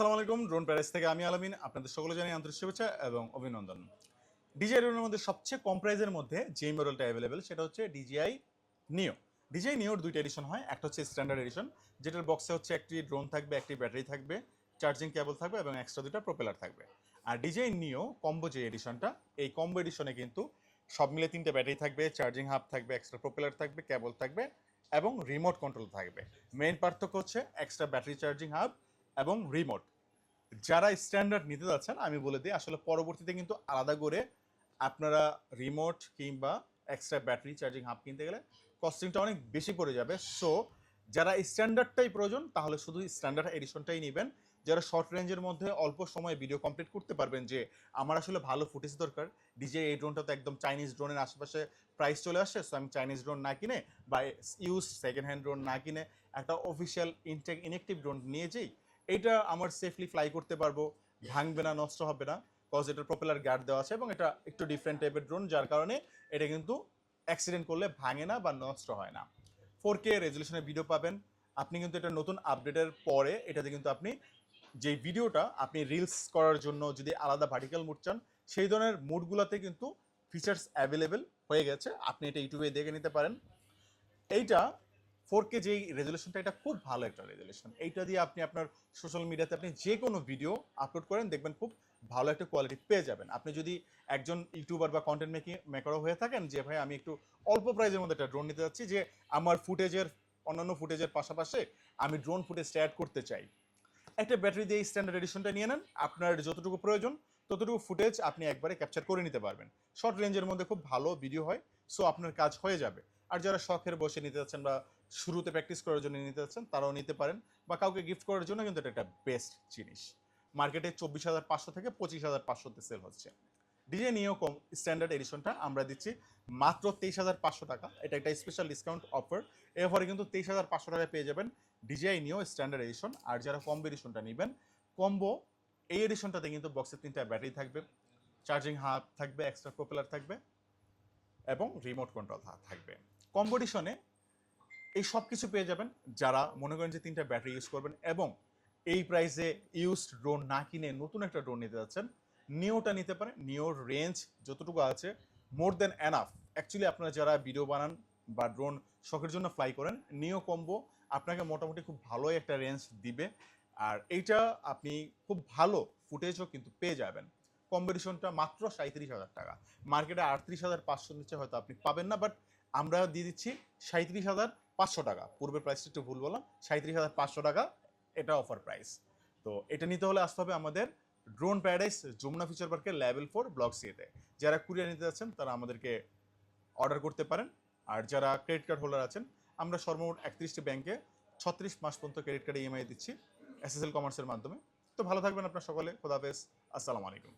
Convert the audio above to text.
আসসালামু আলাইকুম। Drone paradise থেকে আমি আলামিন আপনাদের সকলে জানাই আন্তরিক শুভেচ্ছা এবং অভিনন্দন। ডিজিআই ড্রোনের মধ্যে সবচেয়ে কম প্রাইজের মধ্যে যে মডেলটা অ্যাভেলেবেল সেটা হচ্ছে ডিজিআই নিও। ডিজিআই নিওর দুইটা এডিশন হয়, একটা হচ্ছে স্ট্যান্ডার্ড এডিশন, যেটার বক্সে হচ্ছে একটি ড্রোন থাকবে, একটি ব্যাটারি থাকবে, চার্জিং কেবল থাকবে এবং এক্সট্রা দুটা প্রপেলার থাকবে। আর ডিজিআই নিও কম্বো যে এডিশনটা, এই কম্বো এডিশনে কিন্তু সব মিলে তিনটে ব্যাটারি থাকবে, চার্জিং হাব থাকবে, এক্সট্রা প্রপেলার থাকবে, কেবল থাকবে এবং রিমোট কন্ট্রোল থাকবে। মেইন পার্থক্য হচ্ছে এক্সট্রা ব্যাটারি চার্জিং হাব এবং রিমোট। যারা স্ট্যান্ডার্ড নিতে যাচ্ছেন আমি বলে দিই, আসলে পরবর্তীতে কিন্তু আলাদা করে আপনারা রিমোট কিংবা এক্সট্রা ব্যাটারি চার্জিং হাব কিনতে গেলে কস্টিংটা অনেক বেশি পড়ে যাবে। সো যারা স্ট্যান্ডার্ডটাই প্রয়োজন তাহলে শুধু স্ট্যান্ডার্ড এডিশনটাই নেবেন। যারা শর্ট রেঞ্জের মধ্যে অল্প সময়ে ভিডিও কমপ্লিট করতে পারবেন, যে আমার আসলে ভালো ফুটেজ দরকার, ডিজে এই ড্রোনটা তো একদম চাইনিজ ড্রোনের আশেপাশে প্রাইস চলে আসে, সো আমি চাইনিজ ড্রোন না কিনে বা ইউজ সেকেন্ড হ্যান্ড ড্রোন না কিনে একটা অফিসিয়াল ইনএক্টিভ ড্রোন নিয়ে যাই, এইটা আমার সেফলি ফ্লাই করতে পারবো, ভাঙবে না, নষ্ট হবে না, কজ এটার প্রপেলার গার্ড দেওয়া আছে এবং এটা একটু ডিফারেন্ট টাইপের ড্রোন, যার কারণে এটা কিন্তু অ্যাক্সিডেন্ট করলে ভাঙে না বা নষ্ট হয় না। 4K রেজলিউশনের ভিডিও পাবেন। আপনি কিন্তু এটা নতুন আপডেটের পরে এটাতে কিন্তু আপনি যে ভিডিওটা আপনি রিলস করার জন্য যদি আলাদা ভার্টিক্যাল মুড চান, সেই ধরনের মুডগুলোতে কিন্তু ফিচার্স অ্যাভেলেবেল হয়ে গেছে, আপনি এটা ইউটিউবে দেখে নিতে পারেন। এইটা 4K যেই রেজলিউশনটা, এটা খুব ভালো একটা রেজলিউশন। এইটা দিয়ে আপনি আপনার সোশ্যাল মিডিয়াতে আপনি যে কোনো ভিডিও আপলোড করেন, দেখবেন খুব ভালো একটা কোয়ালিটি পেয়ে যাবেন। আপনি যদি একজন ইউটিউবার বা কন্টেন্ট মেকারও হয়ে থাকেন, যে ভাই আমি একটু অল্প প্রাইজের মধ্যে একটা ড্রোন নিতে যাচ্ছি, যে আমার ফুটেজের অন্যান্য ফুটেজের পাশাপাশি আমি ড্রোন ফুটেজটা অ্যাড করতে চাই, একটা ব্যাটারি দিয়ে স্ট্যান্ডার্ড এডিশনটা নিয়ে নেন। আপনার যতটুকু প্রয়োজন ততটুকু ফুটেজ আপনি একবারে ক্যাপচার করে নিতে পারবেন। শর্ট রেঞ্জের মধ্যে খুব ভালো ভিডিও হয়, সো আপনার কাজ হয়ে যাবে। আর যারা শখের বসে নিতে যাচ্ছেন বা শুরুতে প্র্যাকটিস করার জন্য নিতে যাচ্ছেন, তারাও নিতে পারেন, বা কাউকে গিফট করার জন্য কিন্তু এটা একটা বেস্ট জিনিস। মার্কেটে 24,500 থেকে 25,500-তে সেল হচ্ছে। ডিজে নিও কম স্ট্যান্ডার্ড এডিশনটা আমরা দিচ্ছি মাত্র 23,500 টাকা। এটা একটা স্পেশাল ডিসকাউন্ট অফার। এরপরে কিন্তু 23,500 টাকায় পেয়ে যাবেন ডিজিআই নিও স্ট্যান্ডার্ড এডিশন। আর যারা কম্বো এডিশনটা নেবেন, কম্বো এই এডিশনটাতে কিন্তু বক্সে 3টা ব্যাটারি থাকবে, চার্জিং হাব থাকবে, এক্সট্রা প্রপেলার থাকবে এবং রিমোট কন্ট্রোল থাকবে। কম্বো এডিশনে এই সব কিছু পেয়ে যাবেন যারা মনে করেন যে 3টা ব্যাটারি ইউজ করবেন এবং এই প্রাইসে ইউজড ড্রোন না কিনে নতুন একটা ড্রোন নিতে যাচ্ছেন, নিওটা নিতে পারেন। নিওর রেঞ্জ যতটুকু আছে মোর দেন এনাফ। অ্যাকচুয়ালি আপনারা যারা ভিডিও বানান বা ড্রোন শখের জন্য ফ্লাই করেন, নিও কম্বো আপনাকে মোটামুটি খুব ভালোই একটা রেঞ্জ দিবে। আর এইটা আপনি খুব ভালো ফুটেজও কিন্তু পেয়ে যাবেন। কম্পিটিশনটা মাত্র 37,000 টাকা। মার্কেটে 38,500 নিচে হয়তো আপনি পাবেন না, বাট আমরা দিয়ে দিচ্ছি 37,500 টাকা। পূর্বের প্রাইসটা একটু ভুল বললাম, 37,500 টাকা এটা অফার প্রাইস। তো এটা নিতে হলে আসতে হবে আমাদের ড্রোন প্যারাডাইস যমুনা ফিচার পার্কের লেভেল 4 ব্লক সিতে। যারা কুরিয়ার নিতে যাচ্ছেন তারা আমাদেরকে অর্ডার করতে পারেন। আর যারা ক্রেডিট কার্ড হোল্ডার আছেন, আমরা সর্বমোট 31টি ব্যাংকে 36 মাস পর্যন্ত ক্রেডিট কার্ডে ইএমআই দিচ্ছি এসএসএল কমার্সের মাধ্যমে। তো ভালো থাকবেন আপনার সকলে। খোদা হাফেজ। আসসালামু আলাইকুম।